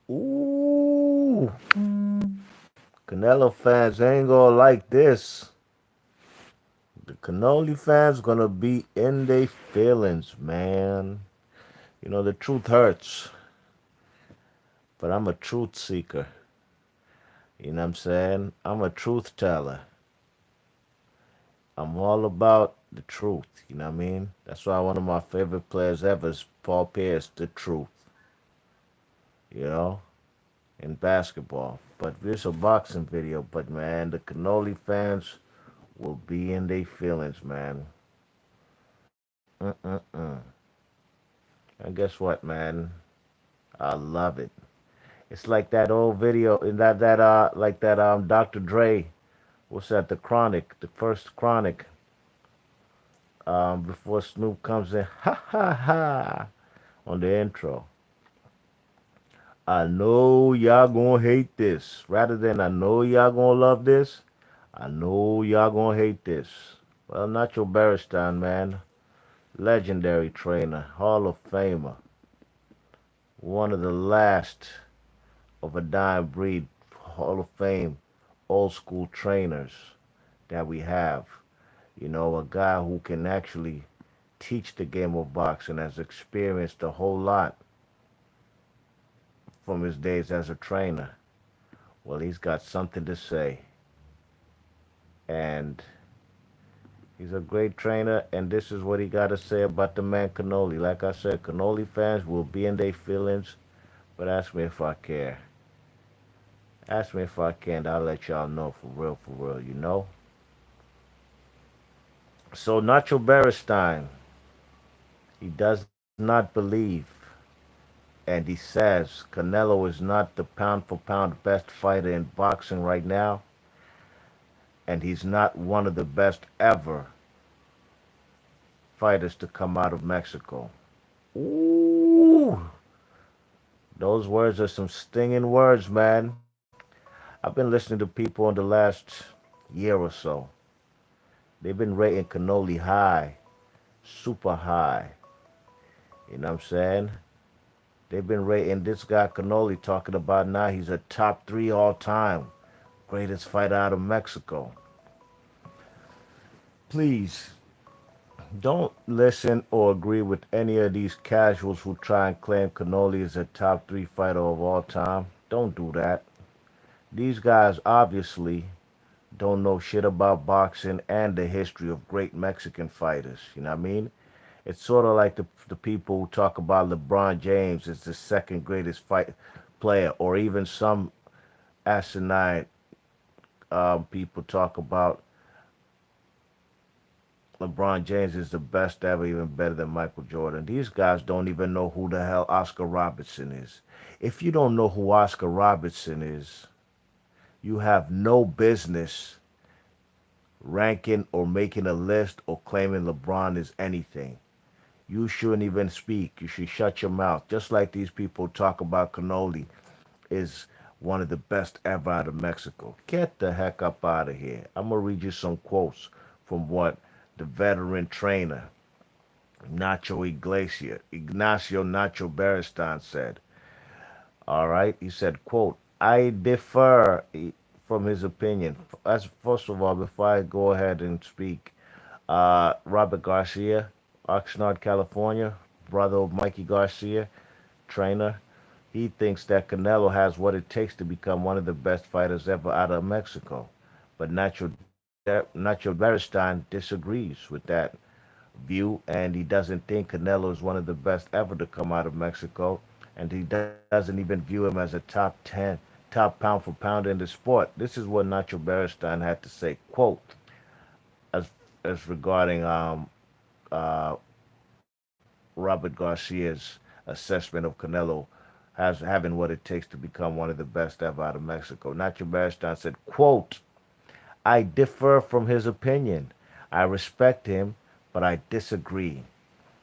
Ooh, Canelo fans ain't gonna like this. The Canoli fans gonna be in their feelings, man. You know, the truth hurts, but I'm a truth seeker. You know what I'm saying? I'm a truth teller. I'm all about the truth. You know what I mean? That's why one of my favorite players ever is Paul Pierce, the truth. You know, in basketball. But this a boxing video. But man, the Canoli fans will be in their feelings, man. Mm-mm-mm. And guess what, man? I love it. It's like that old video in that like that Dr. Dre. What's that? The Chronic, the first Chronic. Before Snoop comes in, ha ha ha, on the intro. I know y'all gonna hate this. Rather than I know y'all gonna love this, I know y'all gonna hate this. Well, Nacho Beristain, man, legendary trainer, Hall of Famer, one of the last of a dying breed, Hall of Fame, old school trainers that we have. You know, a guy who can actually teach the game of boxing, has experienced a whole lot from his days as a trainer. Well, he's got something to say. And he's a great trainer, and this is what he got to say about the man Canoli. Like I said, Canoli fans will be in their feelings, but ask me if I care. Ask me if I can, I'll let y'all know for real, you know? So, Nacho Beristain, he does not believe, and he says Canelo is not the pound for pound best fighter in boxing right now, and he's not one of the best ever fighters to come out of Mexico. Ooh, those words are some stinging words, man. I've been listening to people in the last year or so. They've been rating Canoli high, super high. You know what I'm saying? They've been rating this guy Canoli, talking about now he's a top three all time greatest fighter out of Mexico. Please don't listen or agree with any of these casuals who try and claim Canoli is a top three fighter of all time. Don't do that. These guys obviously don't know shit about boxing and the history of great Mexican fighters. You know what I mean? It's sort of like the people who talk about LeBron James as the second greatest fight player, or even some asinine people talk about LeBron James is the best ever, even better than Michael Jordan. These guys don't even know who the hell Oscar Robertson is. If you don't know who Oscar Robertson is, you have no business ranking or making a list or claiming LeBron is anything. You shouldn't even speak. You should shut your mouth. Just like these people talk about Canoli is one of the best ever out of Mexico. Get the heck up out of here. I'm going to read you some quotes from what the veteran trainer Nacho Ignacio Nacho Beristain said. All right, he said, "quote I differ from his opinion." As first of all, before I go ahead and speak, Robert Garcia, Oxnard, California, brother of Mikey Garcia, trainer. He thinks that Canelo has what it takes to become one of the best fighters ever out of Mexico. But Nacho Beristain disagrees with that view, and he doesn't think Canelo is one of the best ever to come out of Mexico, and he doesn't even view him as a top 10, top pound for pound in the sport. This is what Nacho Beristain had to say, quote, as, as regarding uh, Robert Garcia's assessment of Canelo as having what it takes to become one of the best ever out of Mexico. Nacho Beristain said, quote, I differ from his opinion. I respect him, but I disagree.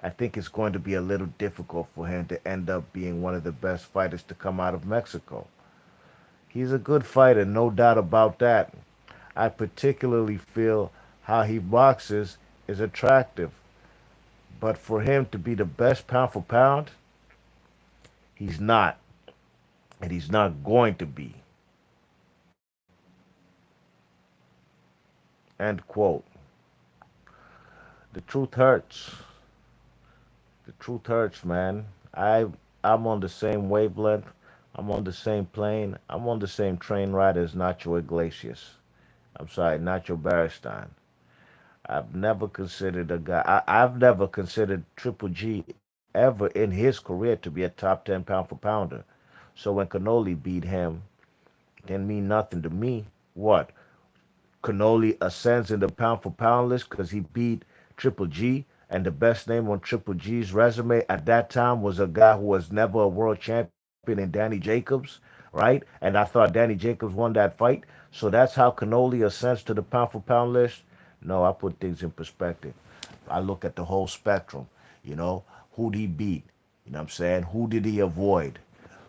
I think it's going to be a little difficult for him to end up being one of the best fighters to come out of Mexico. He's a good fighter, no doubt about that. I particularly feel how he boxes is attractive. But for him to be the best pound for pound, he's not. and he's not going to be. End quote. The truth hurts. The truth hurts, man. I'm on the same wavelength. I'm on the same plane. I'm on the same train ride as Nacho Iglesias. I'm sorry, Nacho Beristain. I've never considered a guy. I've never considered Triple G ever in his career to be a top 10 pound for pounder. So when Canoli beat him, it didn't mean nothing to me. What? Canoli ascends in the pound for pound list because he beat Triple G, and the best name on Triple G's resume at that time was a guy who was never a world champion in Danny Jacobs, right? And I thought Danny Jacobs won that fight. So that's how Canoli ascends to the pound for pound list. No, I put things in perspective. I look at the whole spectrum. You know, who'd he beat? You know what I'm saying? Who did he avoid?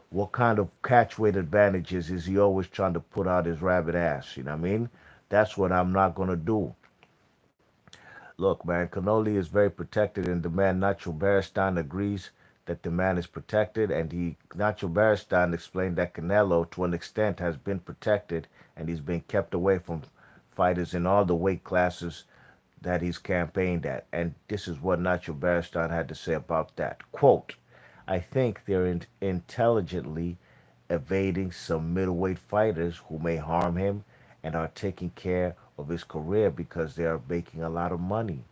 What kind of catchweight advantages is he always trying to put out his rabbit ass? You know what I mean? That's what I'm not gonna do. Look, man, Canoli is very protected, and the man Nacho Beristain agrees that the man is protected, and he Nacho Beristain explained that Canelo, to an extent, has been protected, and he's been kept away from fighters in all the weight classes that he's campaigned at. And this is what Nacho Beristain had to say about that. Quote, I think they're intelligently evading some middleweight fighters who may harm him and are taking care of his career because they are making a lot of money.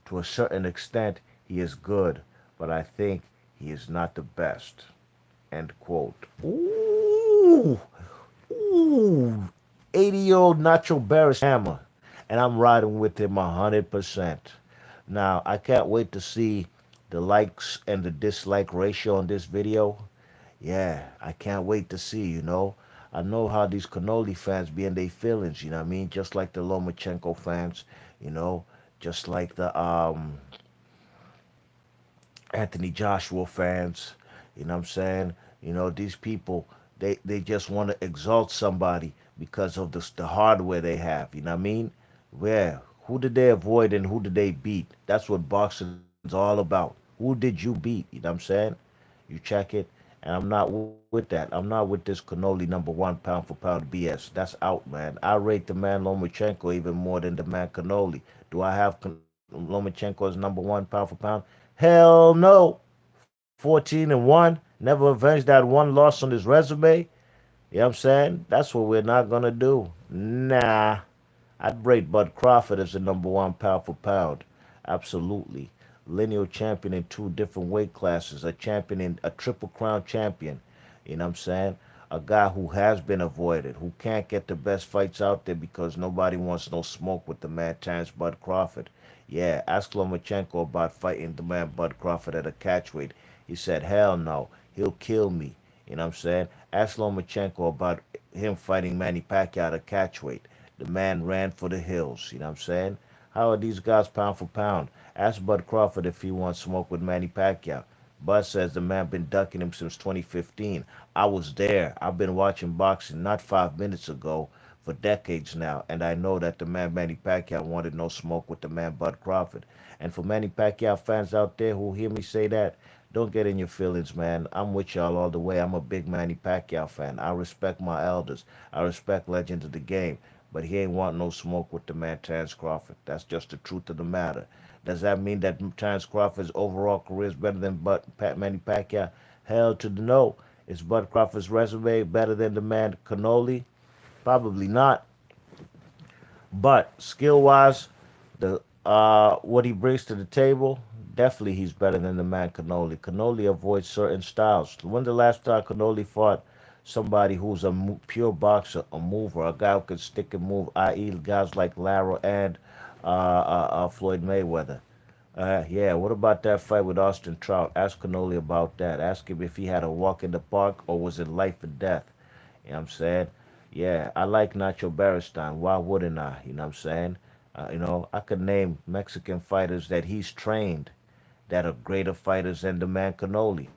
To a certain extent, he is good, but I think he is not the best. End quote. Ooh, ooh. 80-year-old Nacho Barris hammer, and I'm riding with him 100%. Now, I can't wait to see the likes and the dislike ratio on this video. Yeah, I can't wait to see. I know how these Cannoli fans be in their feelings, you know what I mean? Just like the Lomachenko fans, you know, just like the Anthony Joshua fans, you know what I'm saying? These people, they just want to exalt somebody because of the hardware they have, you know what I mean? Where who did they avoid and who did they beat? That's what boxing's all about. Who did you beat? You know what I'm saying? You check it, and I'm not with that. I'm not with this Canoli number one pound for pound BS. That's out, man. I rate the man Lomachenko even more than the man Canoli. Do I have Lomachenko as number one pound for pound? Hell no. 14-1. Never avenged that one loss on his resume. You know what I'm saying? That's what we're not gonna do. Nah. I'd rate Bud Crawford as the number one pound for pound. Absolutely. Lineal champion in two different weight classes, a champion in a triple crown champion. You know what I'm saying? A guy who has been avoided, who can't get the best fights out there because nobody wants no smoke with the man Terrence Bud Crawford. Yeah, ask Lomachenko about fighting the man Bud Crawford at a catchweight. He said, hell no, he'll kill me. You know what I'm saying? Ask Lomachenko about him fighting Manny Pacquiao at a catchweight. The man ran for the hills. You know what I'm saying? How are these guys pound for pound? Ask Bud Crawford if he wants smoke with Manny Pacquiao. Bud says the man been ducking him since 2015. I was there. I've been watching boxing not 5 minutes ago for decades now, and I know that the man Manny Pacquiao wanted no smoke with the man Bud Crawford. And for Manny Pacquiao fans out there who hear me say that, don't get in your feelings, man. I'm with y'all all the way. I'm a big Manny Pacquiao fan. I respect my elders. I respect legends of the game. But he ain't want no smoke with the man Terrence Crawford. That's just the truth of the matter. Does that mean that Terrence Crawford's overall career is better than Manny Pacquiao? Hell to the no. Is Bud Crawford's resume better than the man Canoli? Probably not. But skill wise, the what he brings to the table, definitely he's better than the man Canoli. Canoli avoids certain styles. When the last time Canoli fought somebody who's a pure boxer, a mover, a guy who can stick and move, i.e., guys like Lara and Floyd Mayweather? Yeah, what about that fight with Austin Trout? Ask Canoli about that. Ask him if he had a walk in the park or was it life or death. You know what I'm saying? Yeah, I like Nacho Beristain. Why wouldn't I? You know what I'm saying? I could name Mexican fighters that he's trained that are greater fighters than the man Canoli.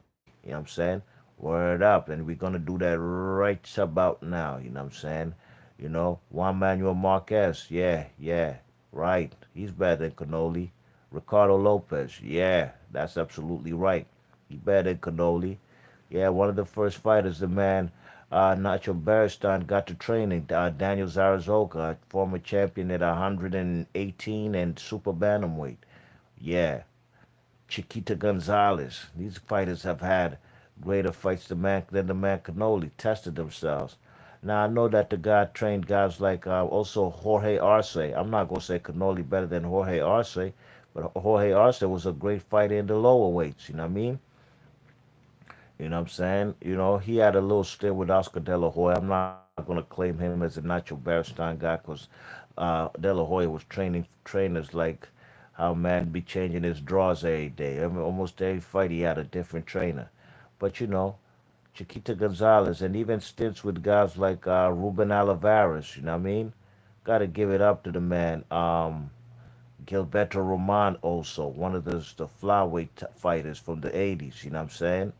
You know what I'm saying? Word up. And we're going to do that right about now. You know what I'm saying? Juan Manuel Marquez. Yeah, yeah, right. He's better than Canoli. Ricardo Lopez. Yeah, that's absolutely right. He's better than Canoli. Yeah, one of the first fighters, the man Nacho Beristain got to training. Daniel Zaragoza, former champion at 118 and super bantamweight. Yeah, Chiquita Gonzalez. These fighters have had greater fights than the man Canoli, tested themselves. Now I know that the guy trained guys like also Jorge Arce. I'm not gonna say Canoli better than Jorge Arce, but Jorge Arce was a great fighter in the lower weights. You know what I mean? You know what I'm saying? You know, he had a little stint with Oscar De La Hoya. I'm not going to claim him as a Nacho Beristain guy because De La Hoya was training trainers like how man be changing his draws every day. Almost every fight he had a different trainer. But you know, Chiquita Gonzalez and even stints with guys like Ruben Olivares. You know what I mean? Got to give it up to the man. Gilberto Roman also, one of the flyweight fighters from the 80s. You know what I'm saying?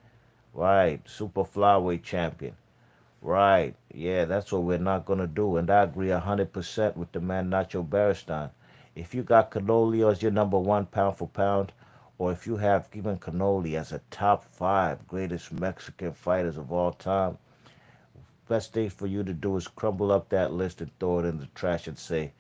Right, super flyweight champion. Right, yeah, that's what we're not gonna do, and I agree 100% with the man Nacho Beristain. If you got Canoli as your number one pound for pound, or if you have even Canoli as a top five greatest Mexican fighters of all time, best thing for you to do is crumble up that list and throw it in the trash and say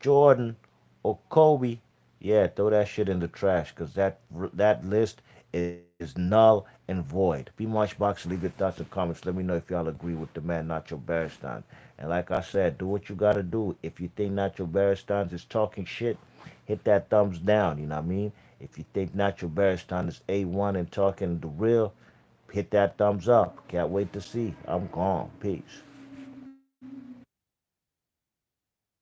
Jordan or Kobe. Yeah, throw that shit in the trash because that list is null and void. Be March Box, leave your thoughts and comments. Let me know if y'all agree with the man Nacho Beristain. And like I said, do what you gotta do. If you think Nacho Beristain is talking shit, hit that thumbs down. You know what I mean? If you think Nacho Beristain is A1 and talking the real, hit that thumbs up. Can't wait to see. I'm gone. Peace.